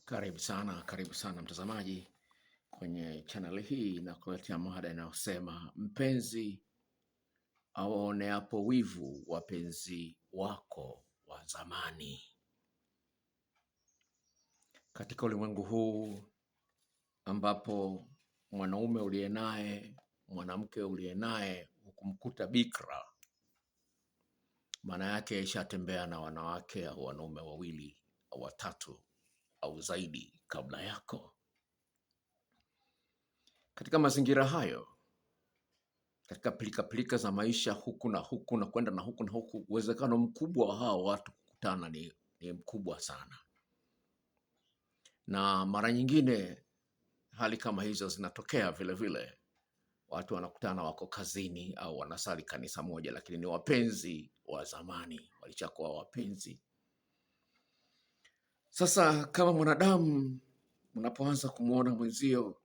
Karibu sana mtazamaji kwenye channel hii na kuletea mada inayosema mpenzi awaoneapo wivu wapenzi wako wa zamani. Katika ulimwengu huu ambapo mwanaume uliye naye, mwanamke uliye naye hukumkuta bikra, maana yake ishatembea na wanawake au wanaume wawili au watatu au zaidi kabla yako. Katika mazingira hayo, katika pilika za maisha huku na huku na kwenda na huku na huku, uwezekano mkubwa wa hao watu kukutana ni mkubwa sana. Na mara nyingine hali kama hizo zinatokea vile vile. Watu wanakutana wako kazini au wanasali kanisa moja, lakini ni wapenzi wa zamani, walichakuwa wapenzi. Sasa kama mwanadamu, unapoanza kumuona mwenzio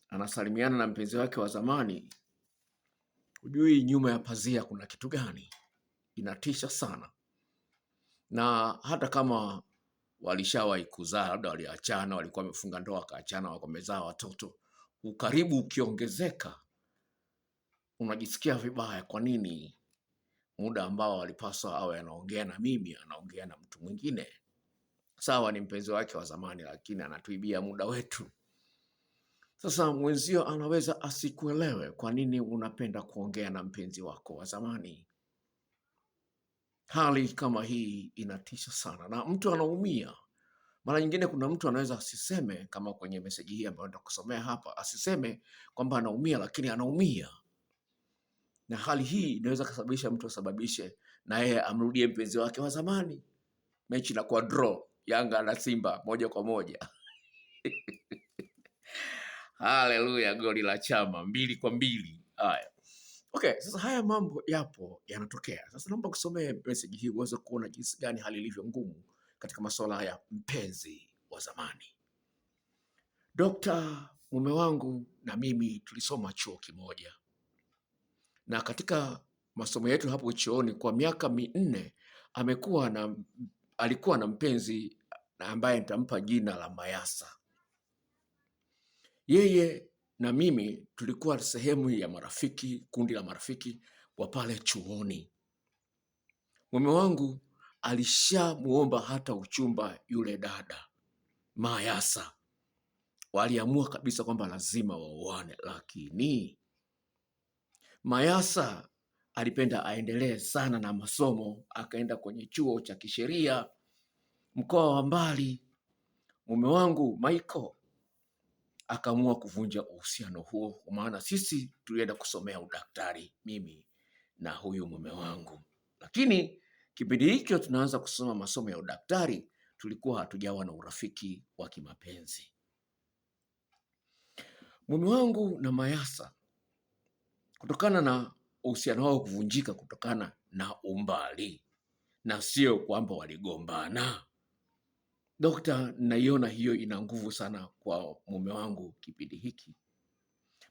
anasalimiana na mpenzi wake wa zamani, hujui nyuma ya pazia kuna kitu gani. Inatisha sana. Na hata kama walishawahi kuzaa, labda waliachana, walikuwa wamefunga ndoa wakaachana, wakamezaa watoto, ukaribu ukiongezeka, unajisikia vibaya. Kwa nini muda ambao walipaswa awe anaongea na mimi anaongea na mtu mwingine? Sawa, ni mpenzi wake wa zamani, lakini anatuibia muda wetu. Sasa mwenzio anaweza asikuelewe kwa nini unapenda kuongea na mpenzi wako wa zamani. Hali kama hii inatisha sana na mtu anaumia. Mara nyingine kuna mtu anaweza asiseme, kama kwenye meseji hii ambayo nitakusomea hapa, asiseme kwamba anaumia, lakini anaumia. Na hali hii inaweza kusababisha mtu asababishe na yeye amrudie mpenzi wake wa zamani. Mechi inakuwa draw, Yanga na Simba 1-1. Haleluya, goli la Chama 2-2. Haya. Okay, sasa haya mambo yapo yanatokea. Sasa naomba kusomea message hii uweze kuona jinsi gani hali ilivyo ngumu katika masuala ya mpenzi wa zamani. Dokta, mume wangu na mimi tulisoma chuo kimoja. Na katika masomo yetu hapo chuoni kwa miaka 4 alikuwa na mpenzi ambaye nitampa jina la Mayasa. Yeye na mimi tulikuwa sehemu ya marafiki, kundi la marafiki wa pale chuoni. Mume wangu alishamuomba hata uchumba yule dada Mayasa. Waliamua kabisa kwamba lazima waoane, lakini Mayasa alipenda aendelee sana na masomo, akaenda kwenye chuo cha kisheria mkoa wa mbali. Mume wangu Michael akaamua kuvunja uhusiano huo, kwa maana sisi tulienda kusomea udaktari, mimi na huyu mume wangu. Lakini kipindi hicho tunaanza kusoma masomo ya udaktari, tulikuwa hatujawa na urafiki wa kimapenzi. Mume wangu na Mayasa, kutokana na uhusiano wao kuvunjika kutokana na umbali na sio kwamba waligombana. Dokta, naiona hiyo ina nguvu sana kwa mume wangu kipindi hiki.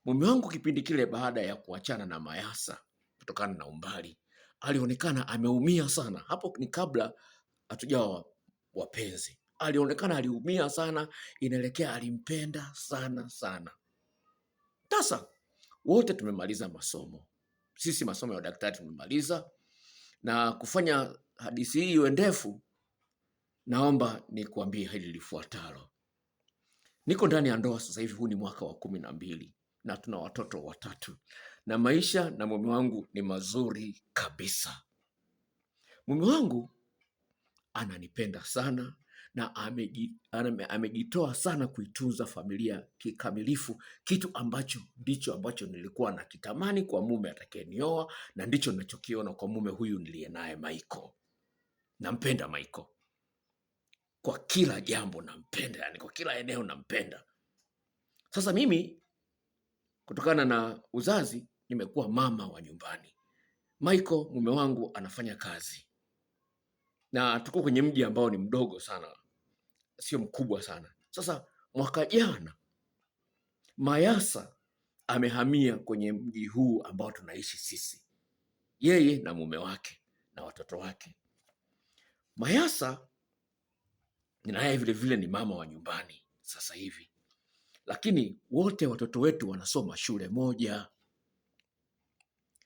Mume wangu kipindi kile baada ya kuachana na Mayasa kutokana na umbali, alionekana ameumia sana. Hapo ni kabla hatujawa wapenzi. Alionekana aliumia sana, inaelekea alimpenda sana sana. Sasa wote tumemaliza masomo. Sisi masomo ya udaktari tumemaliza, na kufanya hadithi hii iwe ndefu, naomba nikuambie hili lifuatalo. Niko ndani ya ndoa sasa hivi, huu ni mwaka wa 12 na tuna watoto 3 na maisha na mume wangu ni mazuri kabisa. Mume wangu ananipenda sana na amejitoa sana kuitunza familia kikamilifu, kitu ndicho ambacho nilikuwa nakitamani kwa mume atakayenioa, na ndicho ninachokiona kwa mume huyu niliye naye Michael. Nampenda Michael. Kwa kila jambo nampenda, yani kwa kila eneo nampenda. Sasa mimi kutokana na uzazi nimekuwa mama wa nyumbani. Michael mume wangu anafanya kazi, na tuko kwenye mji ambao ni mdogo sana, sio mkubwa sana. Sasa mwaka jana Mayasa amehamia kwenye mji huu ambao tunaishi sisi, yeye na mume wake na watoto wake. Mayasa na yeye vile vile ni mama wa nyumbani sasa hivi, lakini wote watoto wetu wanasoma shule moja.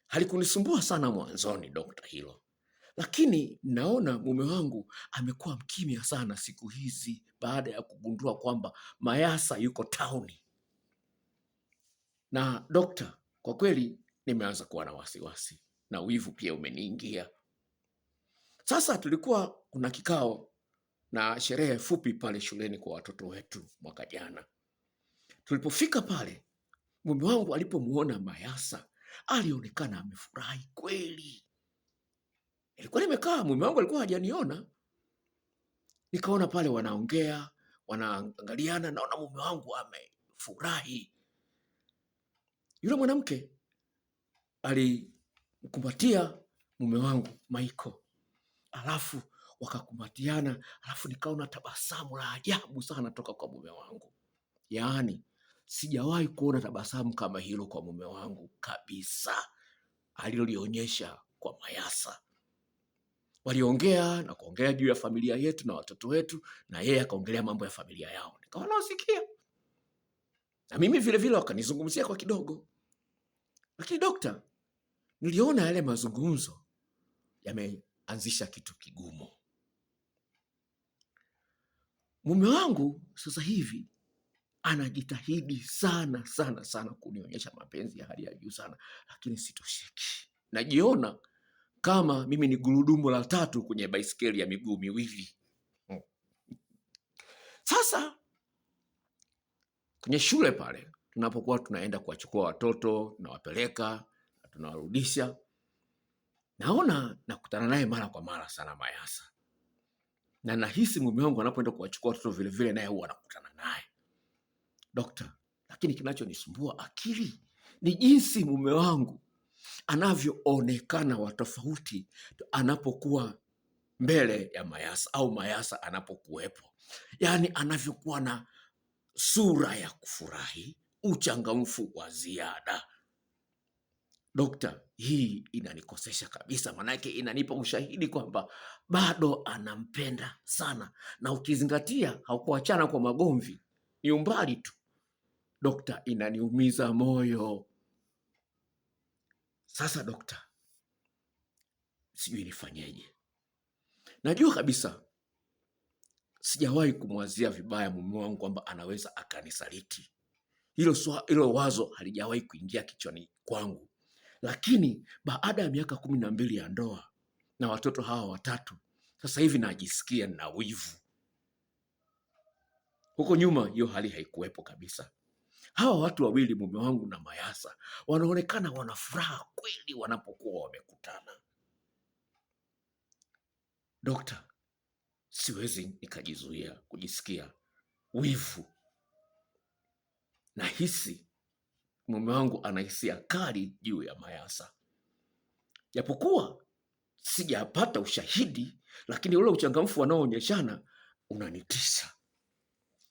Halikunisumbua sana mwanzoni dokta hilo, lakini naona mume wangu amekuwa mkimya sana siku hizi baada ya kugundua kwamba Mayasa yuko tauni. Na dokta, kwa kweli nimeanza kuwa na wasiwasi na wivu pia umeniingia. Sasa tulikuwa kuna kikao na sherehe fupi pale shuleni kwa watoto wetu mwaka jana. Tulipofika pale, mume wangu alipomuona Mayasa alionekana amefurahi kweli. Nilikuwa nimekaa, mume wangu alikuwa hajaniona. Nikaona pale wanaongea, wanaangaliana, naona mume wangu amefurahi. Yule mwanamke alimkumbatia mume wangu Michael, alafu wakakumbatiana, alafu nikaona tabasamu la ajabu sana toka kwa mume wangu. Yaani sijawahi kuona tabasamu kama hilo kwa mume wangu kabisa, alilolionyesha kwa Mayasa. Waliongea na kuongea juu ya familia yetu na watoto wetu, na yeye akaongelea mambo ya familia yao. Nikawa nawasikia. Na mimi vile vile wakanizungumzia kwa kidogo. Lakini dokta, niliona yale mazungumzo yameanzisha kitu kigumu. Mume wangu sasa hivi anajitahidi sana sana sana kunionyesha mapenzi ya hali ya juu sana, lakini sitosheki. Najiona kama mimi ni gurudumu la tatu kwenye baisikeli ya miguu miwili. Sasa kwenye shule pale tunapokuwa tunaenda kuwachukua watoto, tunawapeleka na tunawarudisha, naona nakutana naye mara kwa mara sana Mayasa, na nahisi mume wangu anapoenda kuwachukua watoto vile vile naye huwa anakutana naye. Dokta, lakini kinachonisumbua akili ni jinsi mume wangu anavyoonekana wa tofauti anapokuwa mbele ya Mayasa au Mayasa anapokuwepo. Yaani anavyokuwa na sura ya kufurahi, uchangamfu wa ziada. Dokta, hii inanikosesha kabisa, manake inanipa ushahidi kwamba bado anampenda sana, na ukizingatia hawakuachana kwa magomvi, ni umbali tu. Dokta, inaniumiza moyo. Sasa dokta, sijui nifanyeje. Najua kabisa sijawahi kumwazia vibaya mume wangu kwamba anaweza akanisaliti. Hilo wazo halijawahi kuingia kichwani kwangu. Lakini baada ya miaka 12 ya ndoa na watoto hawa watatu, sasa hivi najisikia na wivu. Huko nyuma hiyo hali haikuwepo kabisa. Hawa watu wawili, mume wangu na Mayasa, wanaonekana wana furaha kweli wanapokuwa wamekutana. Dokta, siwezi nikajizuia kujisikia wivu. Nahisi mume wangu ana hisia kali juu ya Mayasa. Japokuwa sijapata ushahidi, lakini ule uchangamfu wanaoonyeshana unanitisha.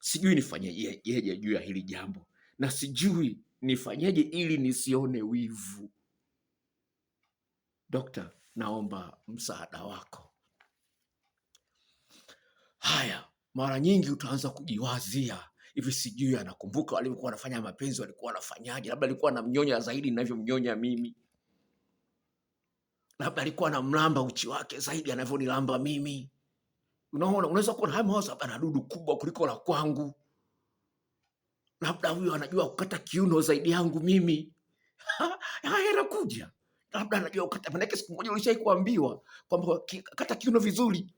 Sijui nifanyeje juu ya hili jambo, na sijui nifanyeje ili nisione wivu. Dokta, naomba msaada wako. Haya, mara nyingi utaanza kujiwazia hivi, sijui anakumbuka walikuwa wanafanya mapenzi, walikuwa wanafanyaje? Labda alikuwa anamnyonya zaidi ninavyomnyonya mimi, labda alikuwa anamlamba uchi wake zaidi anavyonilamba mimi. Unaona, unaweza kuona haya mawazo, ana dudu kubwa kuliko la kwangu, labda huyo anajua kukata kiuno zaidi yangu mimi. Haya yanakuja, labda anajua kukata, maana siku moja ulishai kuambiwa kwamba kata kiuno vizuri.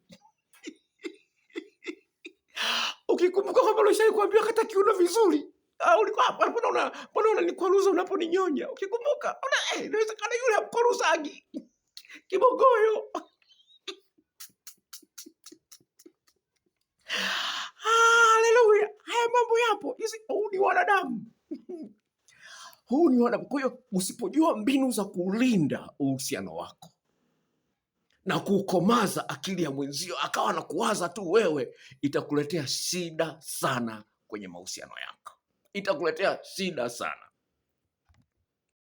Ukikumbuka kwamba ulishai kuambiwa kata kiuno vizuri, ulikuwa mbona unanikwaruza unaponinyonya? Ukikumbuka, inawezekana yule hamkwaruzagi kibogoyo. Haleluya, haya mambo yapo. Huu ni wanadamu. Huu ni wanadamu. Kwa hiyo usipojua mbinu za kulinda uhusiano wako na kukomaza akili ya mwenzio akawa na kuwaza tu wewe, itakuletea shida sana kwenye mahusiano yako. Itakuletea shida sana.